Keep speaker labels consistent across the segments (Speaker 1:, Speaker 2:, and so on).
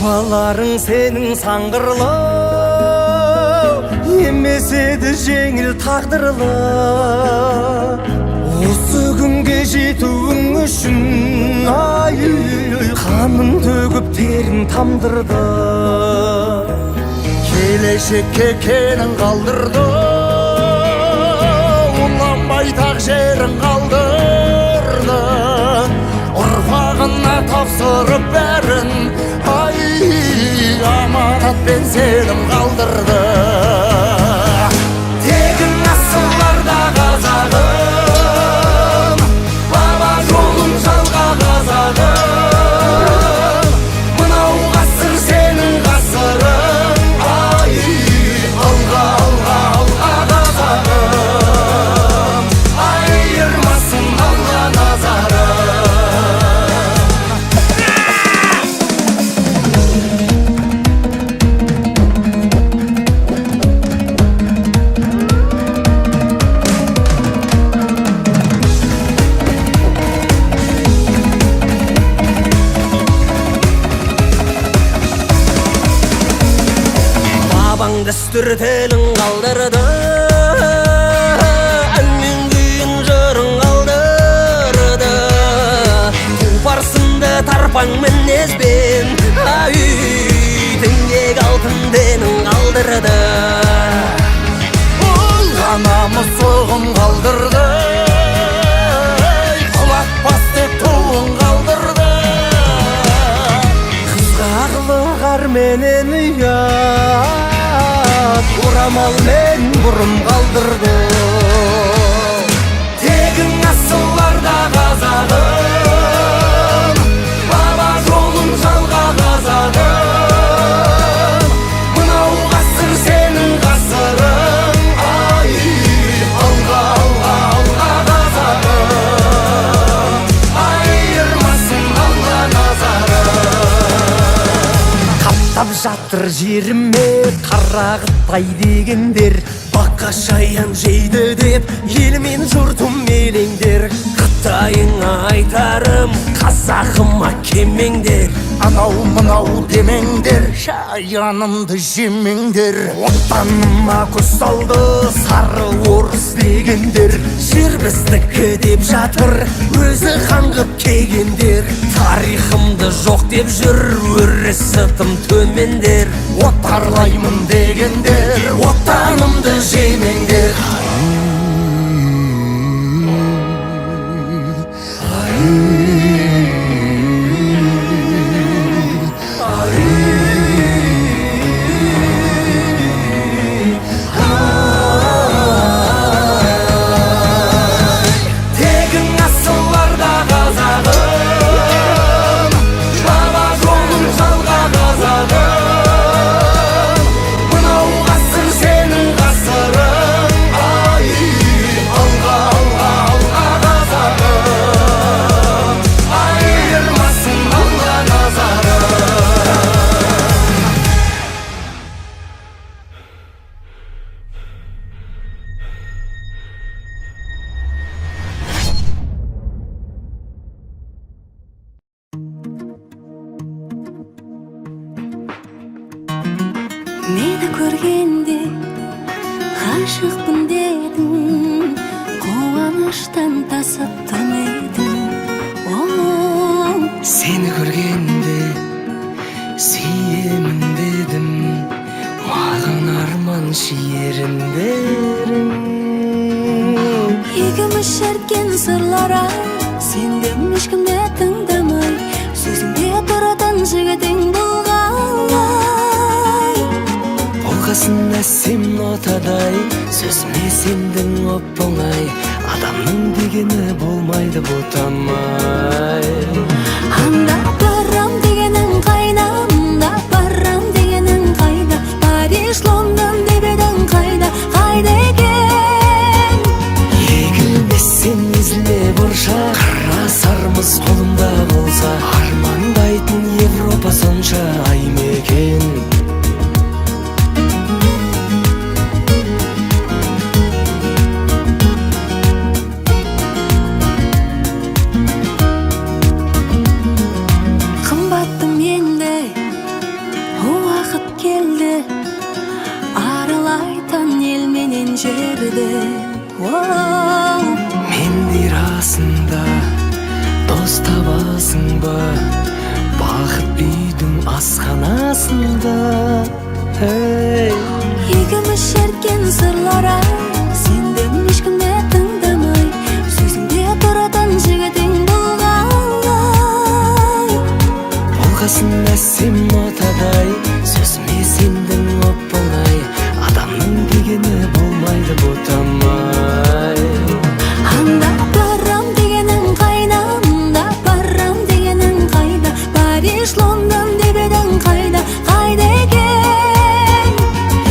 Speaker 1: Бабаларың сенің саңғырлы, емес еді жеңіл тағдырлы. Осы күнге жетуің үшін қанын төгіп терін тамдырды. Келешекке кенін қалдырды, ұланбай тақ жерін қалдырды. Ұрпағына тапсырып бәрін, аманатпен сенім қалдырды. Тегін асыларда қазағым, баба жолын жалға қазағым. Мынау ғасыр сенің ғасырың, алға, алға, алға қазағым. Айырмасын алла назарым. Дәстүр телін қалдырды, әнмен күйін жырын қалдырды. Тұлпарсынды тарпаң мінезбен, теңдек алтын денің қалдырды. Анамыз соғым қалдырды, құлатпас деп туын қалдырды. Қызғағылық арменен орамалмен бұрым қалдырды. Тегін асыларда қазағым, баба жолын жалға қазағым. Мынау ғасыр сенің ғасырың, алға, алға, алға қазағым. Айырмасын алла назарым. Қаптап жатыр жеріме қарағыттай дегендер, баққа шаян жейді деп елмен жұртым елеңдер. Қытайыңа айтарым, қазағыма кемеңдер. Анау мынау демеңдер, шаянымды жемеңдер. Отаныма көз салды сары орыс дегендер, жер біздікі деп жатыр өзі қаңғып келгендер. Тарихымды жоқ деп жүр өресі тым төмендер. Отарлаймын дегендер, отанымды жемеңдер.
Speaker 2: Meni көргенде ғашықпын дедің, қуаныштан тасып тұрмедім.
Speaker 1: Сені көргенде сүйемін дедім, маған арман шиерін берің.
Speaker 2: Екеуміз шерткен сырлара сенде ешкімде тыңдамай, сөзіңде тұратын жігітің бұл қалай?
Speaker 1: болғасын әсем нотадай, сөзіме сендің оп-оңай, адамның дегені болмайды ботамай.
Speaker 2: Анда барам дегенің қайда, анда барам дегенің қайда, Париж, Лондон деп едің қайда, қайда екен?
Speaker 1: Егілмесең езілме бұршақ, қара сармыз қолымда болса, армандайтын Европа сонша ай мекен.
Speaker 2: Қымбаттым енді, уақыт келді, аралайтын ел менен жерді.
Speaker 1: Мендей расында дос табасың ба, бақыт үйдің асханасында.
Speaker 2: Екеуміз шерткен сырлар ай, сендім ешкімді тыңдамай, сөзіңде тұратын жігітің болғандай.
Speaker 1: Болғасын әсем нотадай, сөзіме сендің оп-оңай, адамның дегені болмайды ботамай.
Speaker 2: Анда барам дегенің қайда, анда барам дегенің қайда, Париж, Лондон деп едің қайда, қайда екен?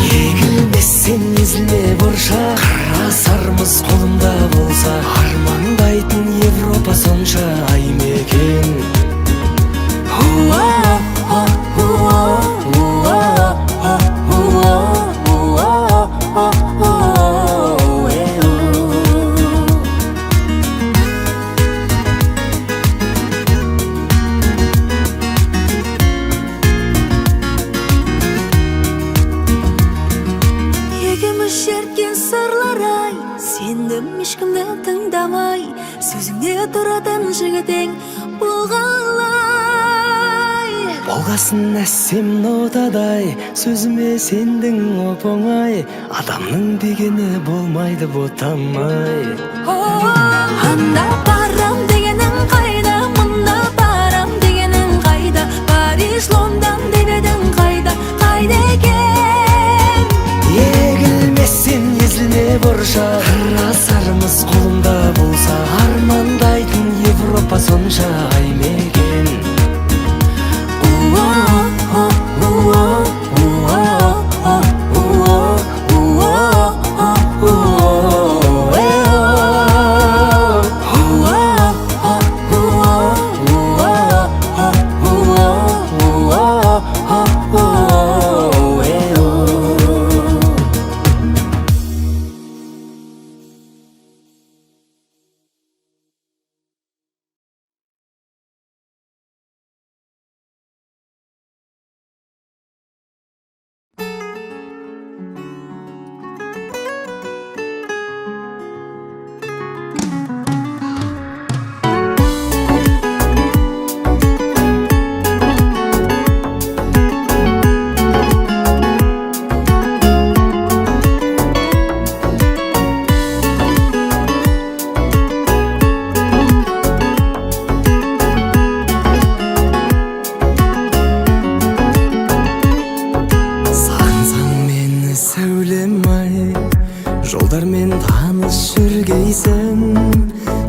Speaker 1: Егілмесең езілме бұршақ, қара сармыз қолымда болса, армандайтын Европа сонша ай мекен.
Speaker 2: Екеуміз шерткен сырлар ай, сендім ешкімді тыңдамай, сөзіңде тұратын жігітің болғалай.
Speaker 1: Болғасын әсем нотадай, сөзіме сендің оп-оңай, адамның дегені болмайды ботамай.
Speaker 2: Анда барам дегенің қайда, мында барам дегенің қайда, Париж, Лондон деп едің қайда, қайда екен?
Speaker 1: Егілмесең езілме бұршақ, қара сармыз қолымда болса, армандайтын Европа сонша ай мекен. Жолдармен таныс жүргейсің,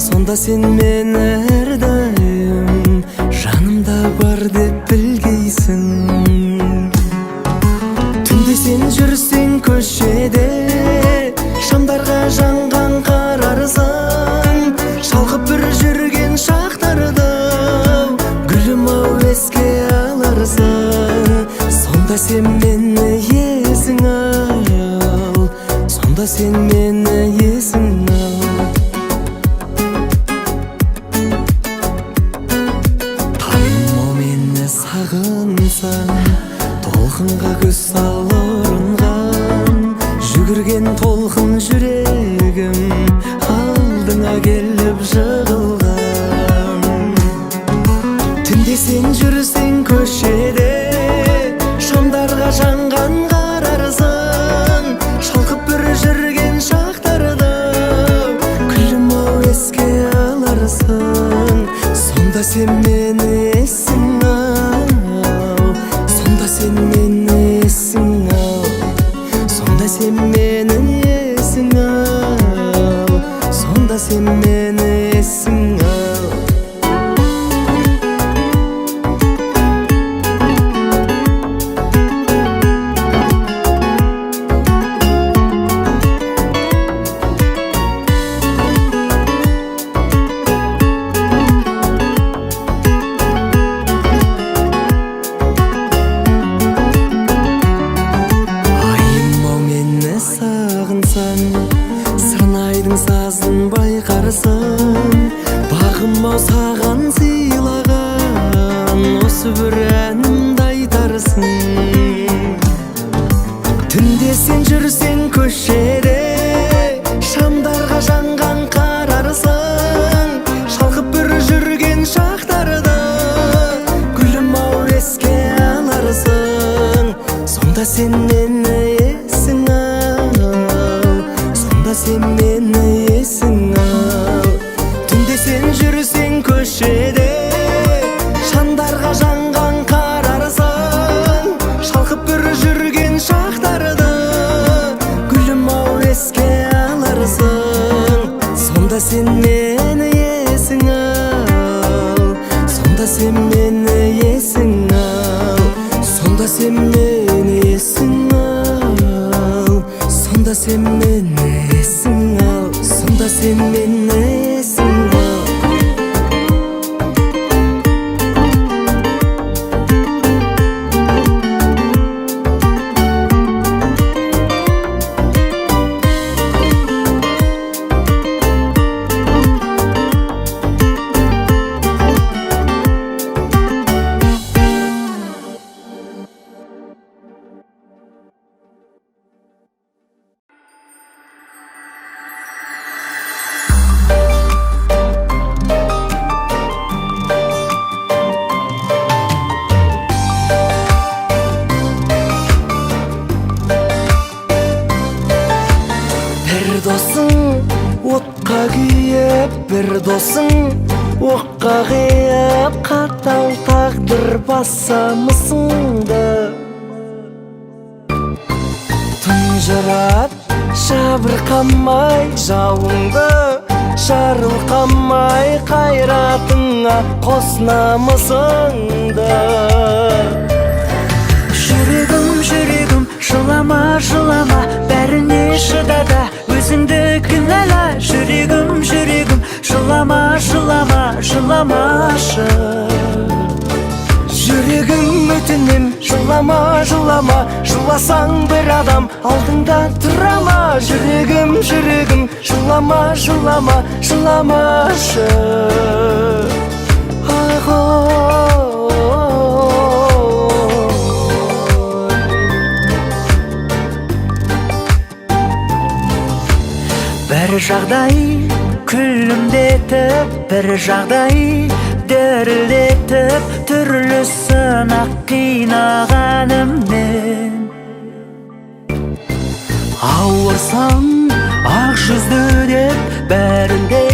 Speaker 1: сонда сен мені әрдайым жанымда бар деп білгейсің. Түнде сен жүрсең көшеде, шамдарға жанған қарарсың, шалқып бір жүрген шақтарды гүлім-ау еске аларсың. Сонда сен мені есің ал, сонда сен мені есің ал. Таным мені сағынсаң, толқынға көз сал орынға, сен мені есің ал, сонда сен мені есің ал. Сырнайдың сазын байқарсаң, бағым-ау саған сыйлаған осы бір әнімді айтарсың. Түнде сен жүрсең көшеде, шамдарға жанған қарарсың, шалқып бір жүрген шақтарда гүлім-ау еске аларсың. Сонда сен мені есің ал, сен мені есің ал. Түнде сен жүрсең көшеде, шамдарға жанған қарарсың, шалқып бір жүрген шақтарда гүлім-ау еске аларсың. Сонда сен мені есің ал, сонда сен мені есің ал, сонда сен мені есің ал, сонда сен мені есің ал, сонда сен мені есің ал. Отқа күйіп, бір досың оққа қиып, қатал тағдыр басамысыңды. Тұнжырап, жабырқамай жауыңды, жарылқамай қайратыңа қос намысыңды.
Speaker 3: Жүрегім, жүрегім, жылама, жылама, бәріне шыдада өзіңді кінәла. Жүрегім, жүрегім, жылама, жылама, жыламашы.
Speaker 1: Жүрегім өтінем, жылама, жылама, жыласаң бір адам алдыңда тұра ма? Жүрегім, жүрегім, жылама, жылама, жыламашы.
Speaker 3: Бір жағдай күлімдетіп, бір жағдай дірілдетіп, түрлі сынақ қинағаныммен. Ауырсаң ақ жүзді деп, бәрінде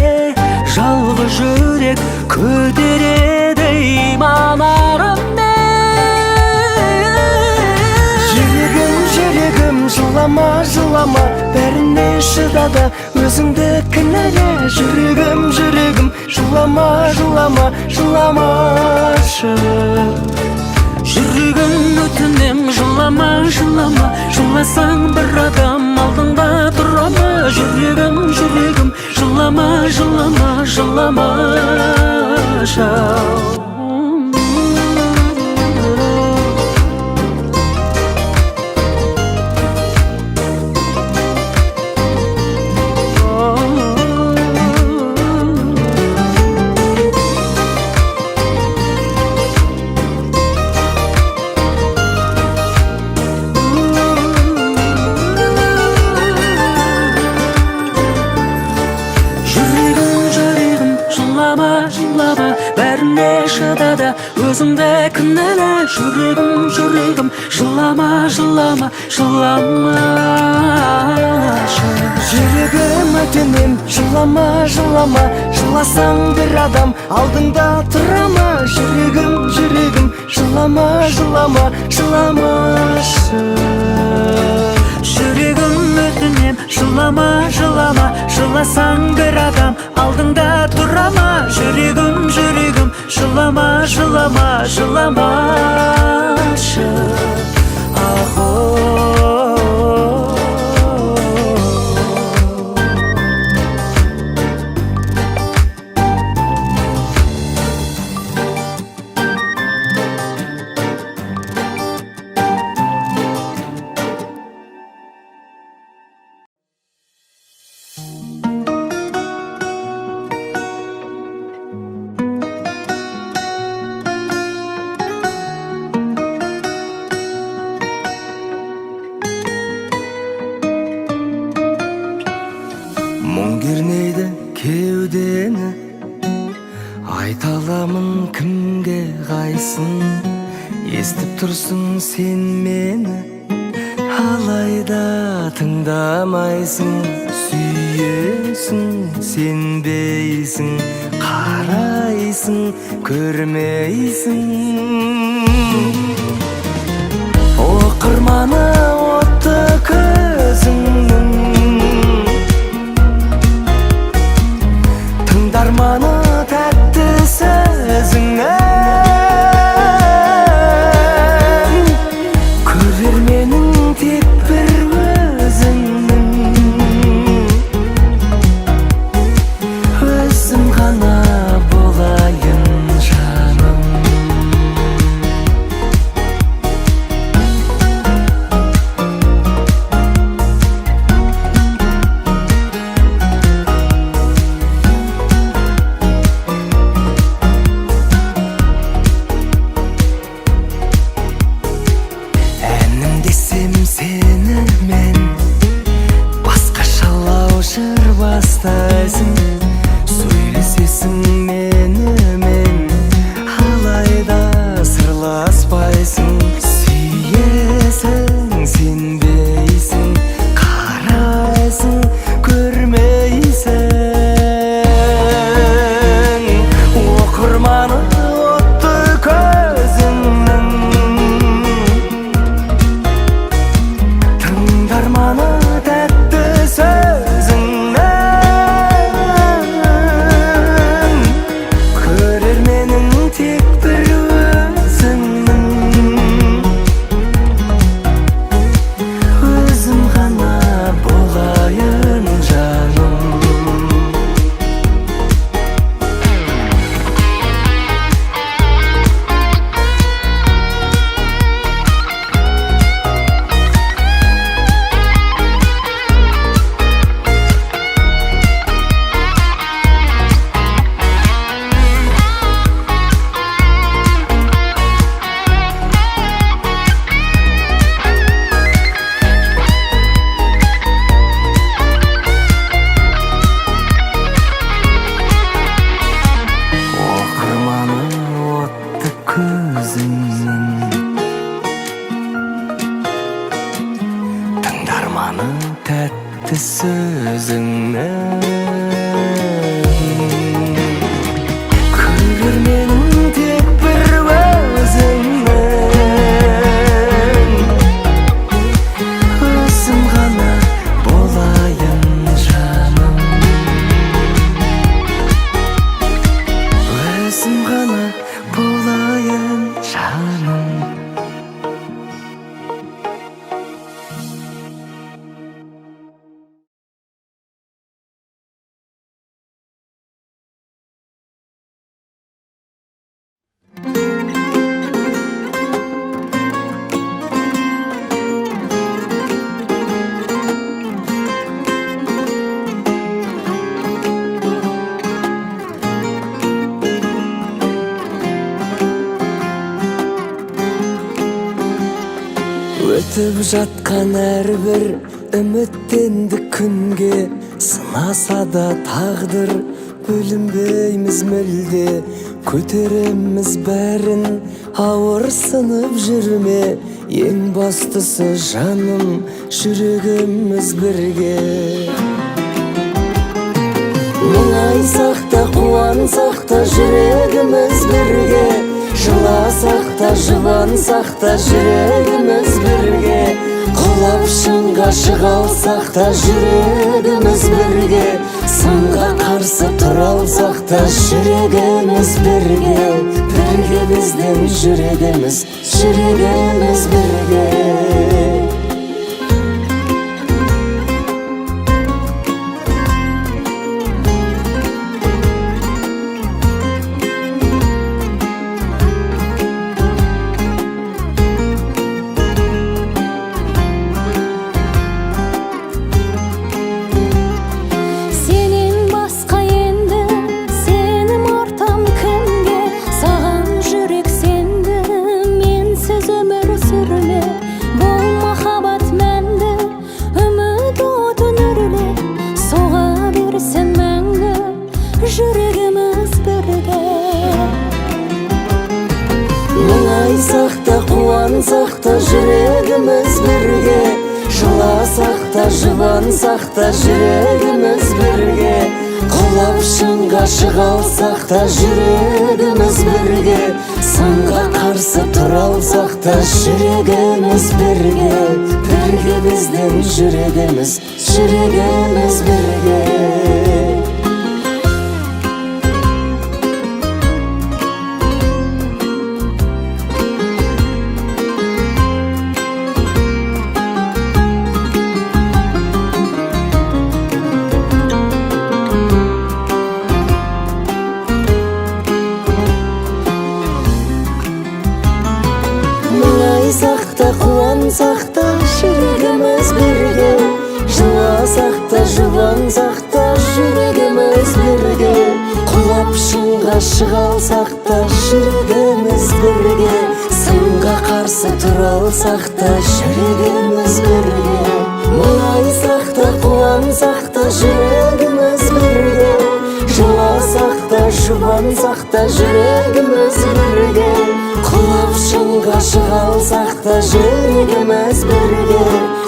Speaker 3: жалғыз жүрек көтереді иманарыммен.
Speaker 1: Жүрегім, жүрегім, жылама, жылама, бәріне шыдада өзіңді кінәле. Жүрегім, жүрегім, жылама, жылама, жыламашы.
Speaker 3: Жүрегім өтінем, жылама, жылама, жыласаң бір адам алдыңда тұра ма? Жүрегім, жүрегім, жылама, жылама, жыламашы. шыдады өзіңді кінәлі. Жүрегім, жүрегім, жылама, жылама, жыламашы.
Speaker 1: Жүрегім өтінем, жылама, жылама, жыласаң бір адам алдыңда тұра ма? Жүрегім, жүрегім, жылама, жылама, жыламашы.
Speaker 3: Жүрегім жыласаң бір адам алдыңда тұра ма? Жүрегім, жүрегім, жылама, жылама, жыламашы.
Speaker 1: Мұң кернейді кеудені, айта аламын кімге қайсын. Естіп тұрсың сен мені, алайда тыңдамайсың. Сүйесің, сенбейсің, қарайсың, көрмейсің. Оқырманы отты көзіңнің, тыңдарманы тәтті сөзіңнен. Көрерменің тек бір өзіңнің, өзім ғана болайын жаным. Бастайсың, сөйлесесің менімен, алайда сырласпайсың. Сүйесің, сенбейсің, қарайсың, көрмейсің. Оқырманы отты көзіңнің, тыңдарманы тәтті сөзің. Тыңдарманы тәтті сөзіңнен, көрерменің тек бір өзіңнен. Өзім ғана болайын жаным, өзім ғана болайын жаным. Өтіп жатқан әрбір үміттенді күнге, сынаса да тағдыр бөлінбейміз мүлде. Көтереміз бәрін, ауырсынып жүрме, ең бастысы жаным, жүрегіміз бірге. Мұңайсақ та қуансақ та жүрегіміз бірге, жыласақ та жұбансақ та жүрегіміз бірге. Құлап шыңға шыға алсақ та жүрегіміз бірге, сынға қарсы тұра алсақ та жүрегіміз бірге біздің жүрегіміз бірге. Мұңайсақ та қуансақ та жүрегіміз бірге, жыласақ та жұбансақ та жүрегіміз бірге, құлап шыңға шыға алсақ та жүрегіміз бірге, сынға қарсы тұра алсақ та жүрегіміз бірге біздің жүрегіміз бірге. Мұңайсақ та қуансақ та жүрегіміз бірге, жыласақ та жұбансақ та жүрегіміз бірге, құлап шыңға шыға алсақ та жүрегіміз бірге, сынға қарсы тұра алсақ та жүрегіміз бірге. Мұңайсақ та қуансақ та жүрегіміз бірге, жыласақ та жұбансақ та жүрегіміз бірге, құлап шыңға шыға алсақ та жүрегіміз бірге,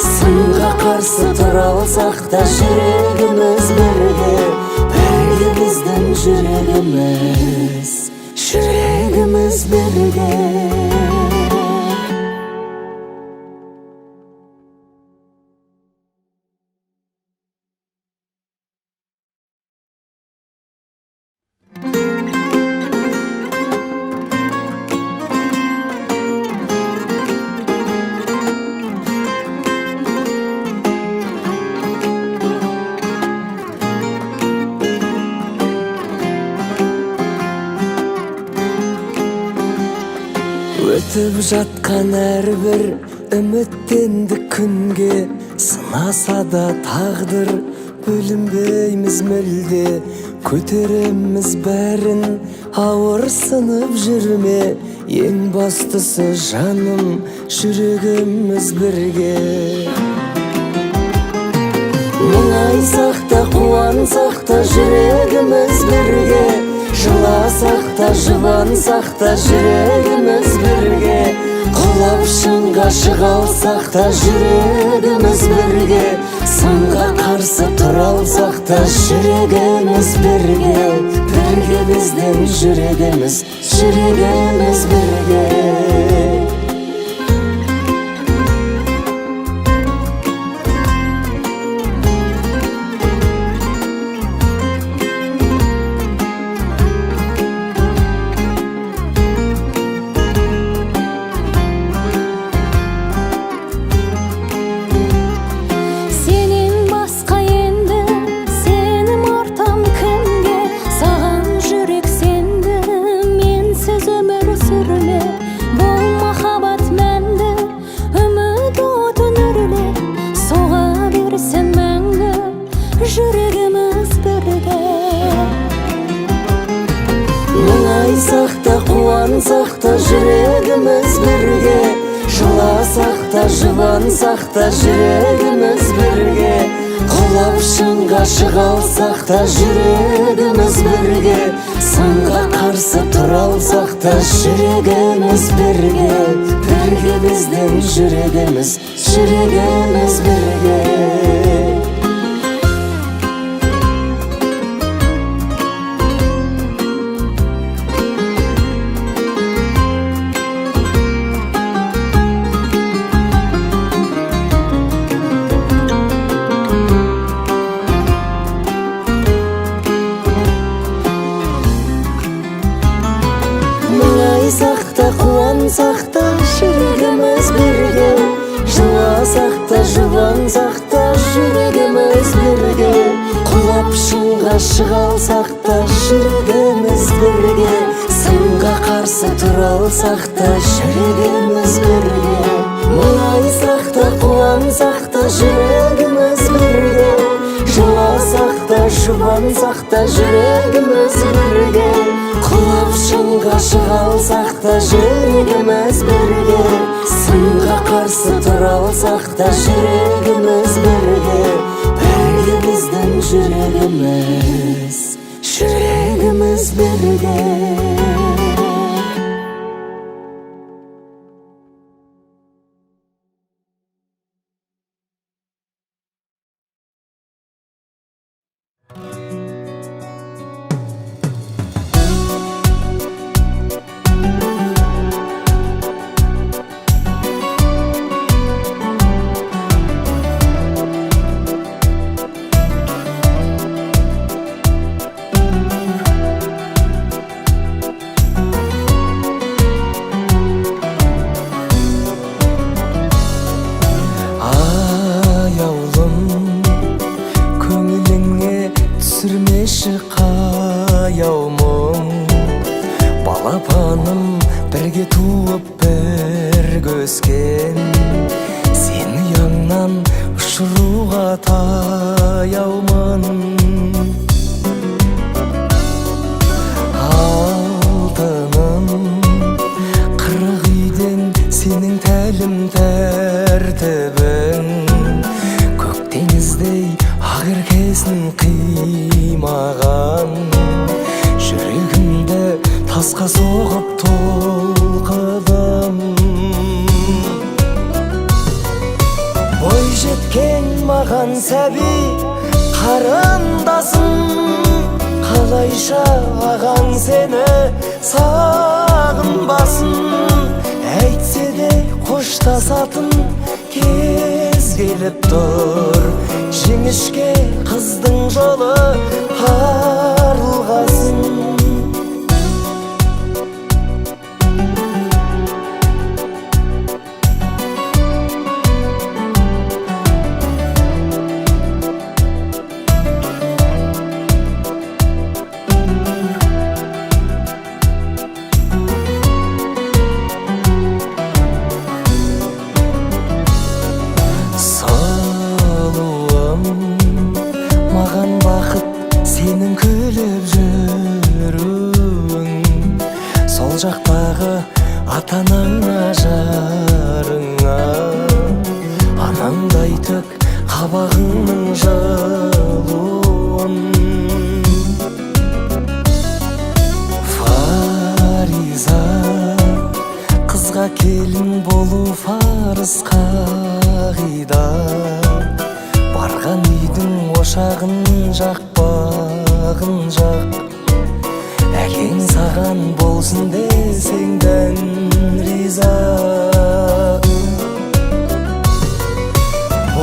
Speaker 1: сынға қарсы тұра алсақ та жүрегіміз бірге біздің жүрегіміз бірге. Өтіп жатқан әрбір үміттенді күнге, сынаса да тағдыр бөлінбейміз мүлде, көтереміз бәрін ауырсынып жүрме, ең бастысы жаным жүрегіміз бірге. Мұңайсақ та қуансақ та жүрегіміз бірге, жыласақ та жұбансақ та жүрегіміз бірге, құлап шыңға шыға алсақ та жүрегіміз бірге, сынға қарсы тұра алсақ та жүрегіміз бірге біздің жүрегіміз бірге. Мұңайсақ та қуансақ та жүрегіміз бірге, жыласақ та жұбансақ та жүрегіміз бірге, құлап шыңға шыға алсақ та жүрегіміз бірге, сынға қарсы тұра алсақ та жүрегіміз бірге біздің жүрегіміз бірге. жұбансақ та жүрегіміз бірге, құлап шыңға шыға алсақ та жүрегіміз бірге, сынға қарсы тұра алсақ та жүрегіміз бірге, мұңайсақ та қуансақ та жүрегіміз бірге, жыласақ та жұбансақ та жүрегіміз бірге, құлап шыңға шыға алсақ та жүрегіміз бірге, сынға қарсы тұра алсақ та жүрегіміз бірге, бірге біздің жүрегіміз бірге.
Speaker 4: Қаяу мұң балапаным бірге туып бірге өскен, сен ұяңнан ұшыруға таяумын. Алтыным қырық үйден сенің тәлім тәртібің, көк теңіздей ақ еркесін қимаған, жүрегімді тасқа соғып толқыдым. Бой жеткен маған сәби қарындасым, қалайша ағаң сені сағынбасын, әйтсе де қоштасатын кез келіп тұр, жіңішке қыздың жолы тарылғасын. Сенің күліп жүруің, сол жақтағы ата-анаңа жарыңа, анаңдай төк қабағыңның жылуын. Фариза, қызға келін болу парыз қағида, барған үйдің ошағын жақпағын жақ, әкең саған болсын десеңден риза.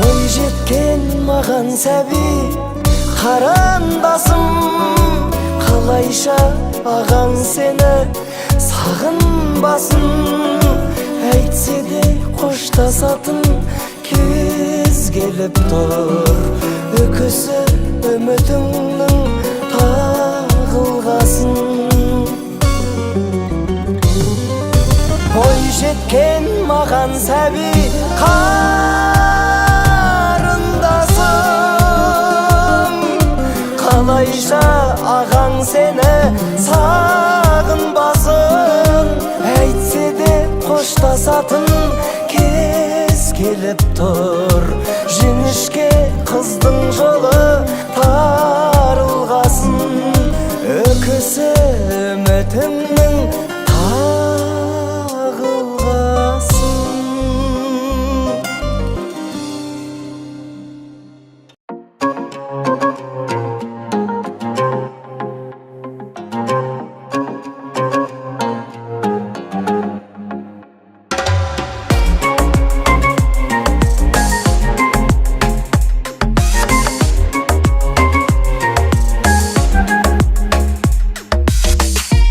Speaker 4: Ой жеткен маған сәби қарындасым, қалайша ағаң сені сағынбасын, әйтсе де қоштасатын кез келіп тұр, өкісі үмітіңнің тағылғасын. Ой жеткен маған сәби қарындасым, қалайша ағаң сені сағынбасын, әйтсе де қоштасатын кез келіп тұр, жіңішке қыздың жолы тарылғасын, өкісі үмітімнің тағылғасын.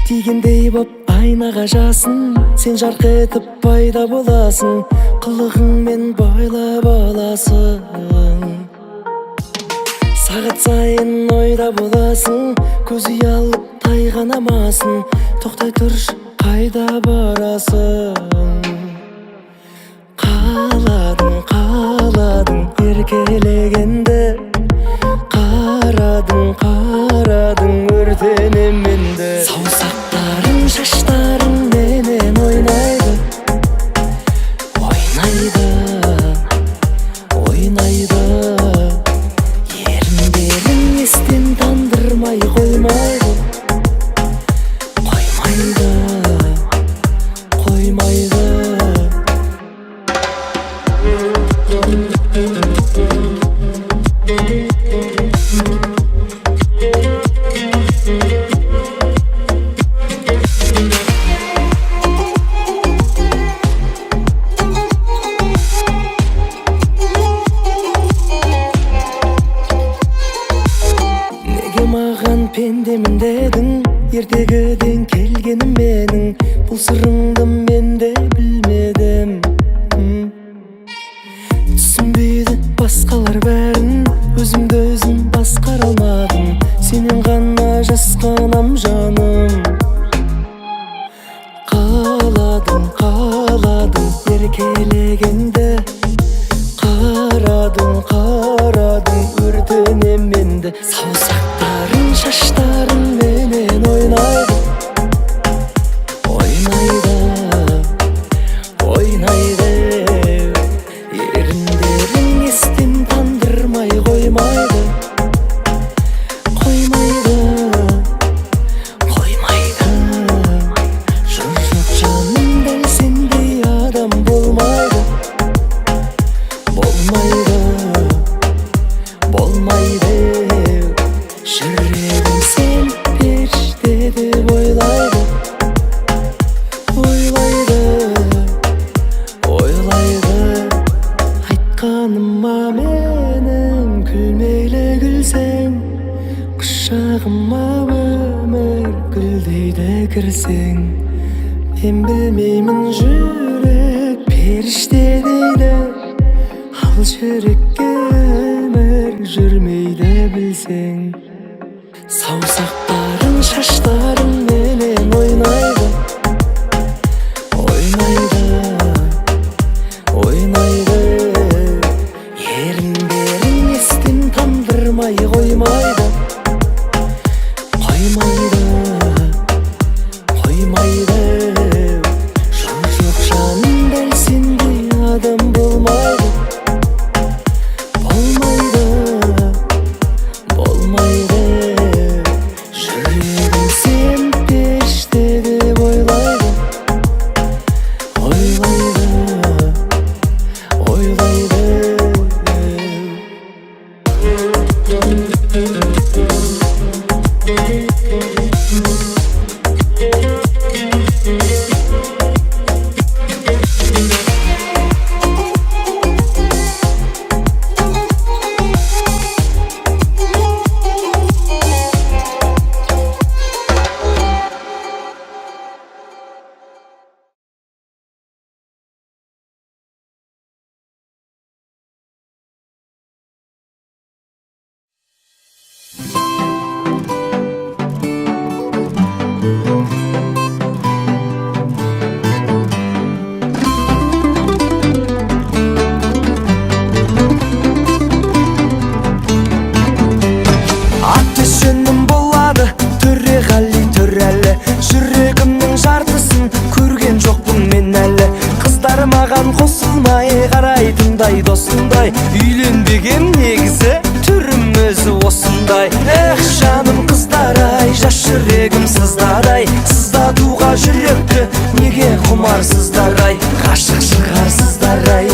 Speaker 4: Тигендей боп айнаға жасын, сен жарқ етіп пайда боласың, қылығыңмен байлап аласың. Сағат сайын ойда боласың, көз ұялып тайғанамасын, тоқтай тұршы, қайда барасың? Қаладың еркелегенді, қарадың өртенем менді. Саусақтарың шаштарың менен ойнайды, еріндерің естен тандырмай қоймайды. Неге маған пендемін дедің, ертегіден келгенім менің, бұл сырыңды мен де білмедім. Түсінбейді басқалар бәрін, өзімді өзім басқара алмадым, сенен ғана жасқанам жаным. Қаладың еркелегенді, қарадың өртенем менді. Саусақтарың шаштарың менен ойнайды, еріндерің естен тандырмай қоймайды. Жоқ жаным, дәл сендей адам болмайды. Жүрегім сен періште деп ойлайды. Айтқаныма менің күлмейлі күлсең, құшағыма өмір гүлдейді кірсең. Мен білмеймін жүрек періште дейді, ал жүрекке өмір жүрмейді білсең. Саусақтарың шаштарың менен ойнайды, еріндерің естен тандырмай қоймайды. Жоқ жаным, дәл сендей адам болмайды. Жүрегім сен періште деп ойлайды. Аты жөнім болады Торегали Тореали, жүрегімнің жартысын көрген жоқпын мен әлі. Қыздар маған қосылмай қарайтындай досындай, үйленбеген негізі түрім өзі осындай. Эх жаным қыздар-ай, жас жүрегім сыздадай, сыздатуға жүректі неге құмарсыздар-ай, ғашық шығарсыздар-ай.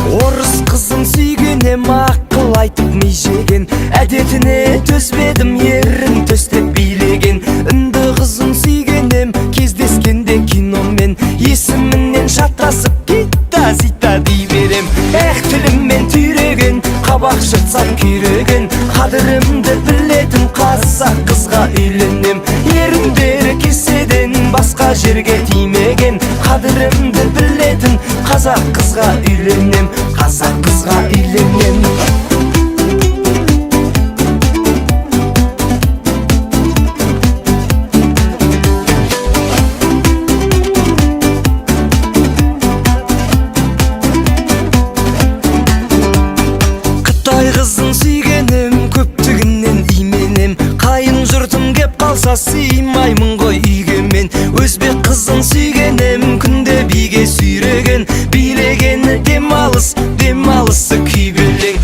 Speaker 4: Орыс қызын сүйгенем, ақыл айтып ми жеген, әдетіне төзбедім, ерін төстеп билеген. Үнді қызын сүйгенем, кездескенде киномен, есімінен шатасып китта зита дей берем. Эх тіліммен түйреген, қабақ жыртсам күйреген, қадірімді білетін қазақ қызға үйленем. Еріндері кесе басқа жерге тимеген, қадірімді білетін қазақ қызға үйленем, қазақ қызға үйленем. Қызын сүйгенім, көптігінен именем, қайын жұртым кеп қалса сыймаймын ғой үйге мен. Өзбек қызын сүйгенем, күнде биге сүйреген, билегені демалыс, демалысы күйбелең.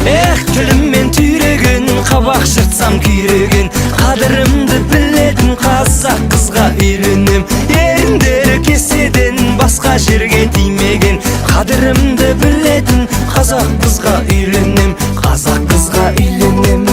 Speaker 4: Тіліммен түйреген, қабақ жыртсам күйреген, қадірімді білетін қазақ қызға үйленем. Еріндері кеседен басқа жерге тимеген, қадірімді білетін қазақ қызға үйленем, қазақ қызға үйленем.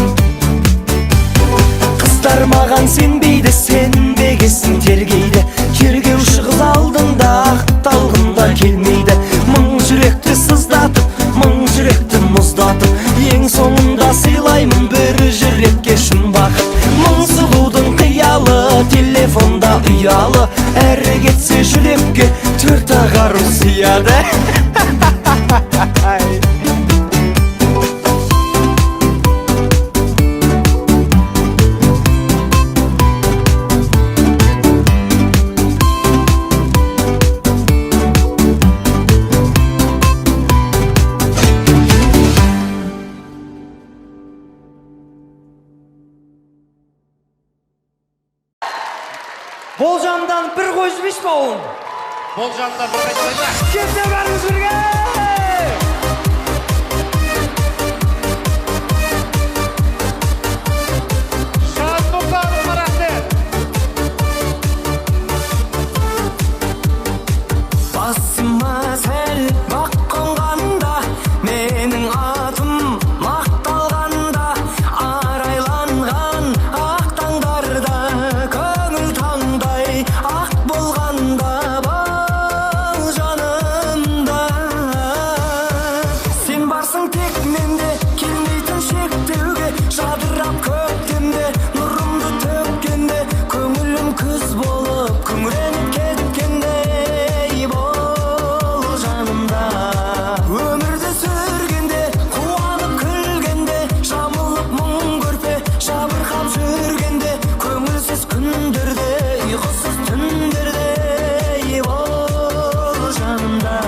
Speaker 4: Қыздар маған сенбейді, сенбегесін тергейді, тергеуші қыз алдында ақталғында келмейді. Мың жүректі сыздатып, мың жүректі мұздатып, ең соңында сыйлаймын бір жүрекке шын бақыт. Мың сұлудың қиялы, телефонда ұялы, әрі кетсе жүрекке төрт ағару сияды.
Speaker 5: Болжамдан бір қойшымеш па оғын?
Speaker 6: Болжамдан бір қойшымеш па?
Speaker 5: Кепте барыңыз бірге!
Speaker 4: Басыма сәл бақ қонғанда, менің атым мақталғанда, арайланған ақ таңдарда, көңіл таңдай ақ болғанда, бол жанымда. Сен барсың тек менде, келмейтін шектеуге, жадырап көктемде, нұрымды төккенде, көңілім күз болып күңіреніп кеткенде. Өмірді сүргенде, қуанып күлгенде, жамылып мұң көрпе, жабырқап жүргенде, көңілсіз күндерде, ұйқысыз түндерде, бол жанымда.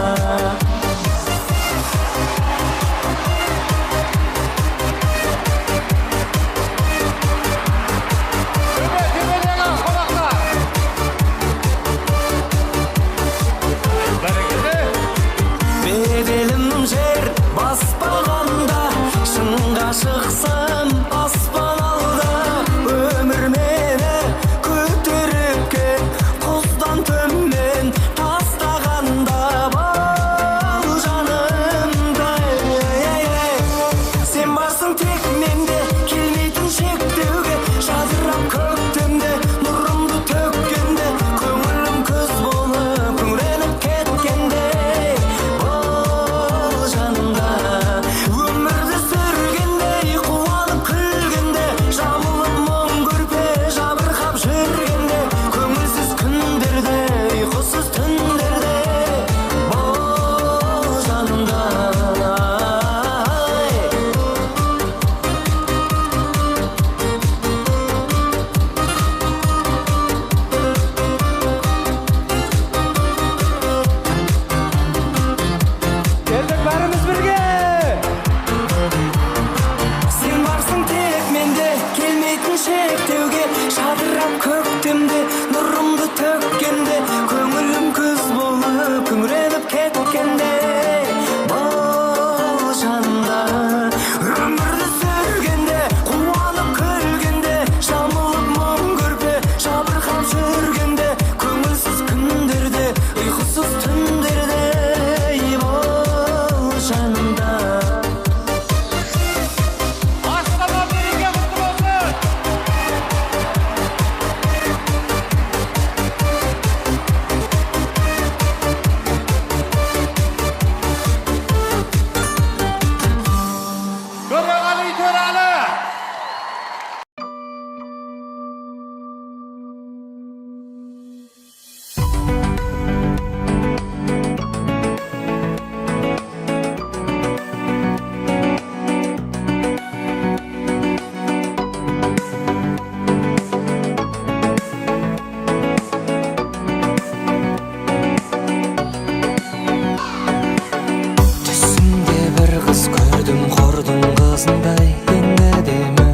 Speaker 4: жұлдызындай ең әдемі,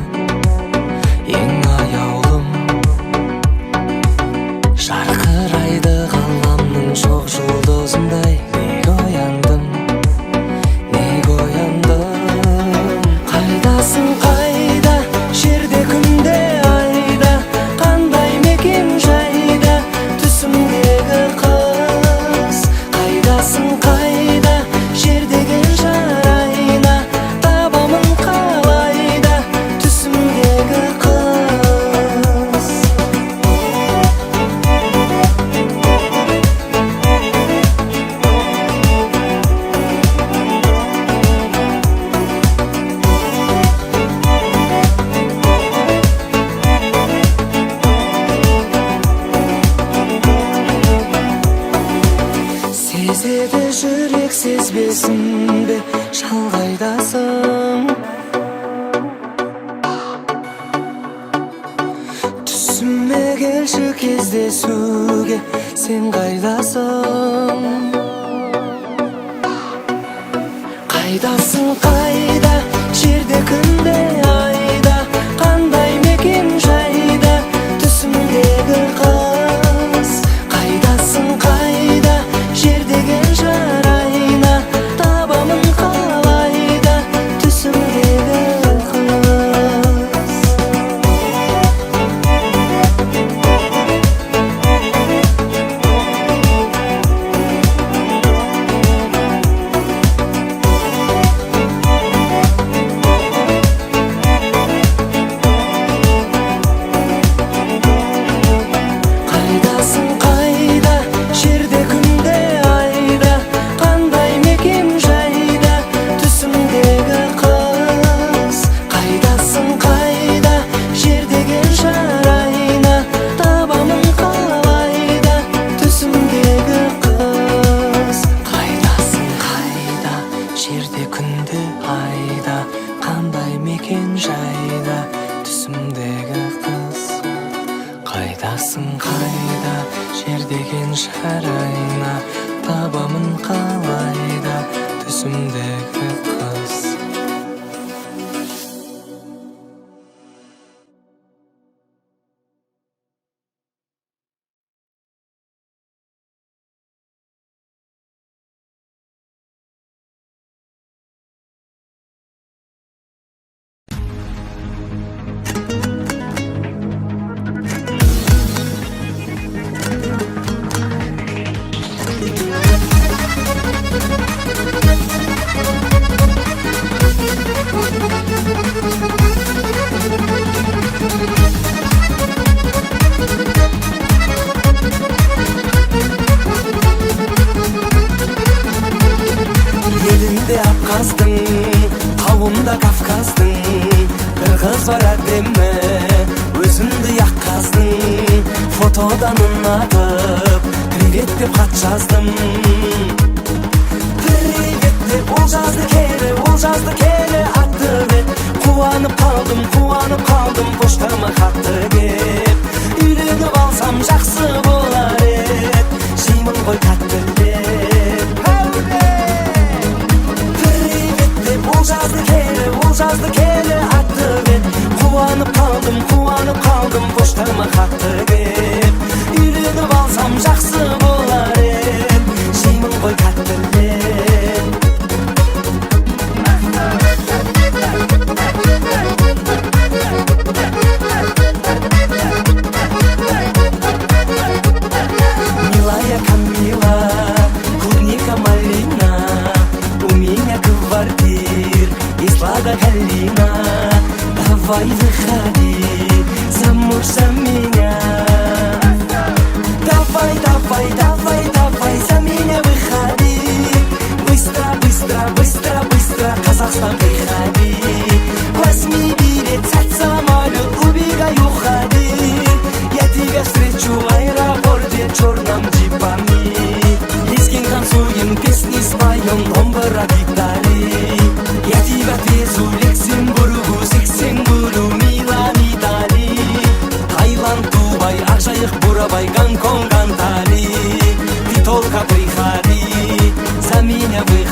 Speaker 4: ең аяулым. Жарқырайды ғаламның шоқ жұлдызындай. Неге ояндым, неге ояндым? Қайдасың қайда, жерде күнде айда, қандай мекен жайда, түсімдегі қыз. Қайдасың қайда, жердегі жарайна, табамын қалайда, түсімдегі қыз. Сезеді жүрек сезбесін бе, шалғайдасың. Түсіме келші кездесуге, сен қайдасың? Қайдасың қайда, жерде күнде айда, қандай мекен жайда, түсімдегі қыз. Қайдасың қайда, жердегі жарайна, табамын қалайда, түсімдегі қыз. Қайдасың қайда, жерде күнде айда, қандай мекен жайда, түсімдегі қыз. Қайдасың қайда, жердегі жарайна, табамын қалайда, түсімдегі қыз. Қайдасың қайда, жерде күнде айда, қандай мекен жайда, түсімдегі қыз. Қайдасың қайда, жердеген жарайна, табамын қалайда, түсімдегі қыз. Елінде Абхаздың, тауында Кавказдың, бір қыз бар әдемі, өзімді яққаздың. Фотодан ұнатып, привет деп хат жаздым. Привет деп ол жазды келе атты бет. Қуанып қалдым, поштама хатты кеп. Үйленіп алсам жақсы болар ед, жеймін ғой тәтті деп. Ол жазды келе атты бет. Қуанып қалдым, поштама хатты кеп. Үйленіп алсам жақсы болар ед, жеймін ғой тәттілеп. Милая Камила, клубника малина, у меня квартир из Лада Галина. Давай выходи замуж за меня. Давай за меня выходи. Быстро, Казахстан приходи. Возьми билет, сядь в самолет, убегай, уходи. Я тебя встречу в аэропорте черным джипами. Лезгин танцуем, песни споем, домбыра гитары. Я тебя отвезу в Люксембургу, Сексембургу, Милан, Итали. Таиланд, Дубай, Акжайық, Бурабай, Гонконг, Антали. Ты только приходи, за меня выходи.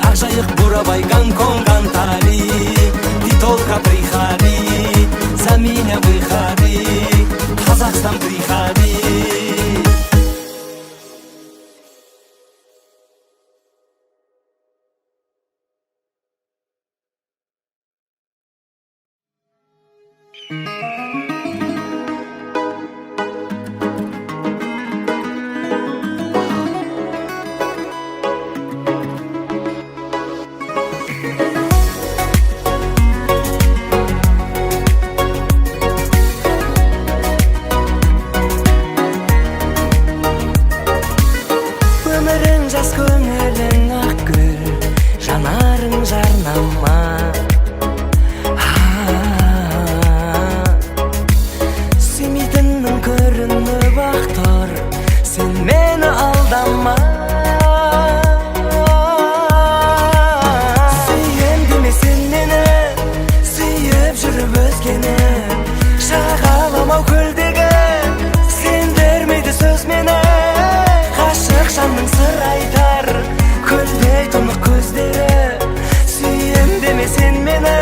Speaker 4: Акжайык бурабай Гонконг Антали Ты только приходи За меня выходи Казахстан приходи
Speaker 1: Өмірің жас көңілің ақ гүл Жанарың жарнама Сүймейтіннің көрініп ақ тұр Сен мені алдама Сүйем деме сен мені Сүйіп жүріп өзгені Жағаламау көлдегі Сен бермейді сөз мені Ғашық жанның сыр айтар Көлдей тұнық көздері Сүйем деме сен мені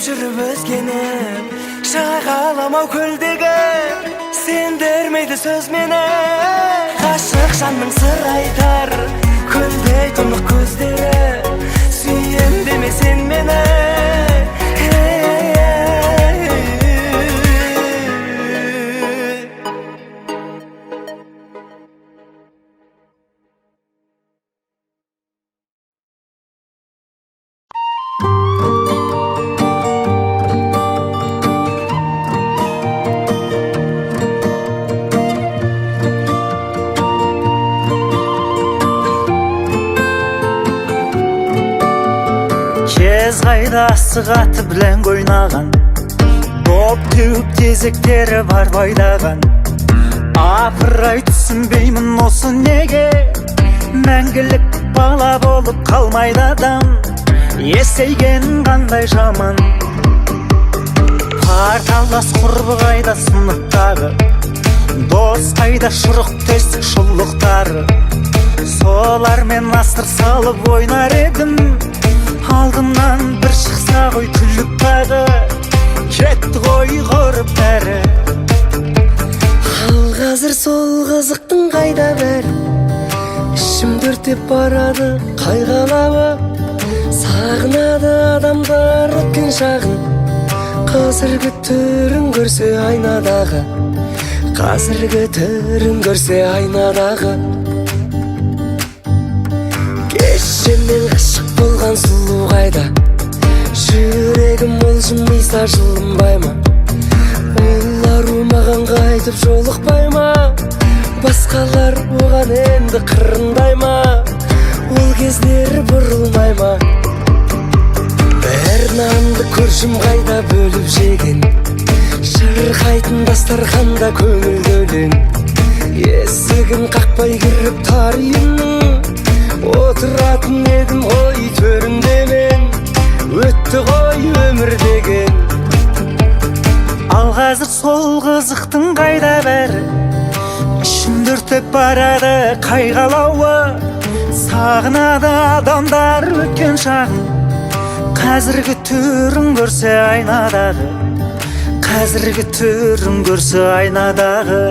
Speaker 1: жүріп өзгені Жағаламау көлдегі Сендермейді сөз мені Ғашық жанның сыр айтар Көлдей тұнық көздері Сүйем деме сен мені
Speaker 7: Кез қайда асығаты білән ойнаған Доп теуіп тезектері бар байдаған Апырай түсінбеймін осы неге Мәңгілік бала болып қалмайды адам Есейген қандай жаман Парталас құрбы қайда сыныптағы Дос қайда шұрық тесік шұллықтары Солармен астыр салып ойнар едім Алдымнан бір шықса ғой күліп бағы Кетті ғой құрып бәрі
Speaker 1: Ал қазір сол қызықтың қайда бәрі Ішім дүртеп барады қайғалауы Сағынады адамдар өткен шағын Қазіргі түрін көрсе айнадағы Қазіргі түрін көрсе айнадағы Кешемен ғашық болған сұлу қайда Жүрегім ол жымиса жылынбай ма Олар маған қайтып жолықпай ма Басқалар оған енді қырындай ма Ол кездері бұрылмай ма Бір нанды көршім қайда бөліп жеген Шырқайтын дастарханда көңілді өлең Есігін қақпай кіріп тар үйімнің Отыратын едім ғой төрінде мен, өтті ғой өмір деген.
Speaker 7: Ал қазір сол қызықтың қайда бәрі, ішімді өртеп барады қайғылауы. Сағынады адамдар өткен шағын, қазіргі түрін көрсе айнадағы, қазіргі түрін көрсе айнадағы.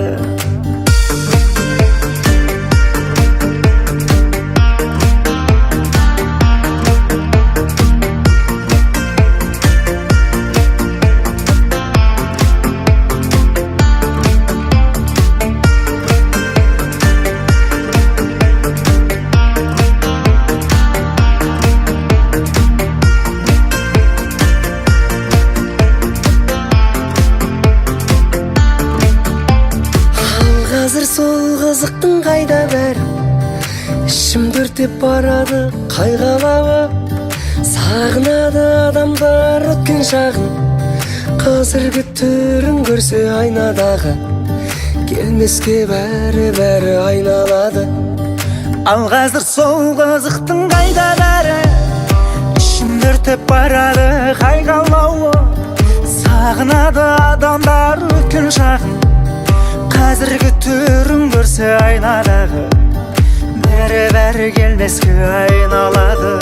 Speaker 1: Сол қызықтың қайда бәрі, ішімді өртеп барады қайғылауы. Сағынады адамдар өткен шағын, қазіргі түрін көрсе айнадағы, келмеске бәрі айналады.
Speaker 7: Ал қазір сол қызықтың қайда бәрі, ішімді өртеп барады қайғылауы. Сағынады адамдар өткен шағын, қазіргі түрін көрсе айнадағы, бәрі келмеске айналады.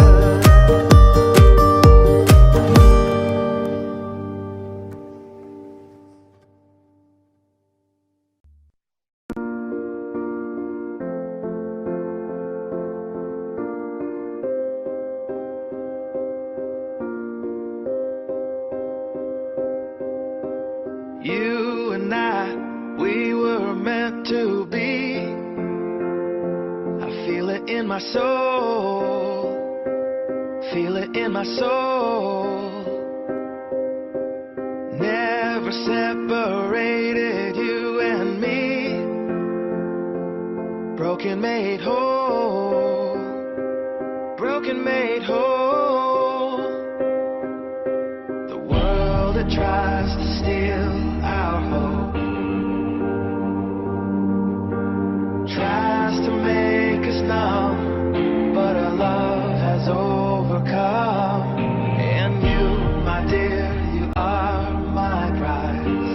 Speaker 8: You and I, we were meant to be. I feel it in my soul, feel it in my soul. Never separated, you and me. Broken made whole, broken made whole. The world that tries to steal our hope tries to make us numb, but our love has overcome. And you, my dear, you are my prize.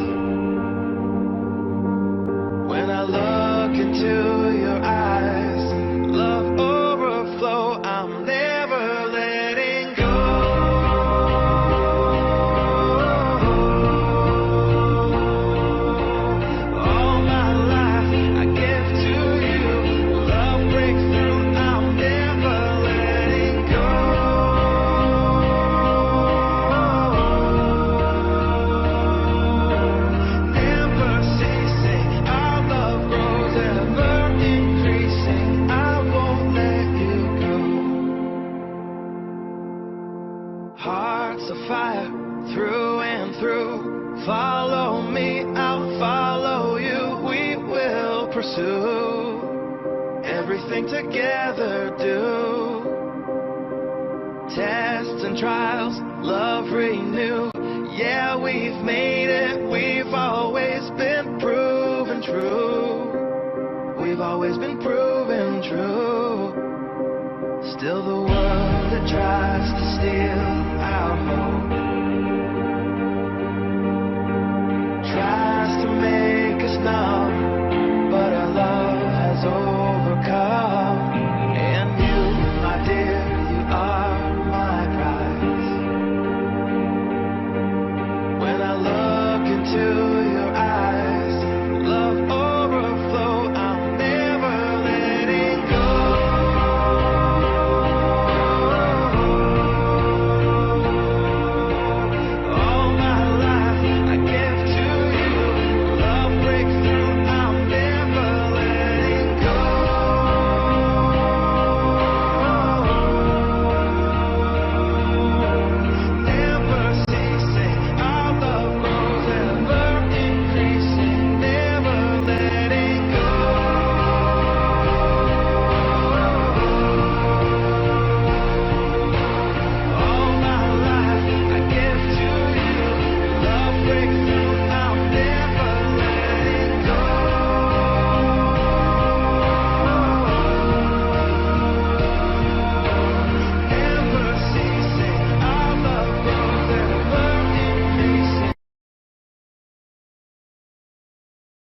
Speaker 8: When I look into your eyes, love overflow, I'm never letting go. All my life I give to you, love breaks through, I'm never letting go. Never ceasing, our love grows ever increasing, I won't let you go. Hearts of fire through and through, follow me, I'll follow you, we will pursue everything together, do tests and trials, love renew. Yeah, we've made it, we've always been proven true, we've always been proven true. Still the world that tries to steal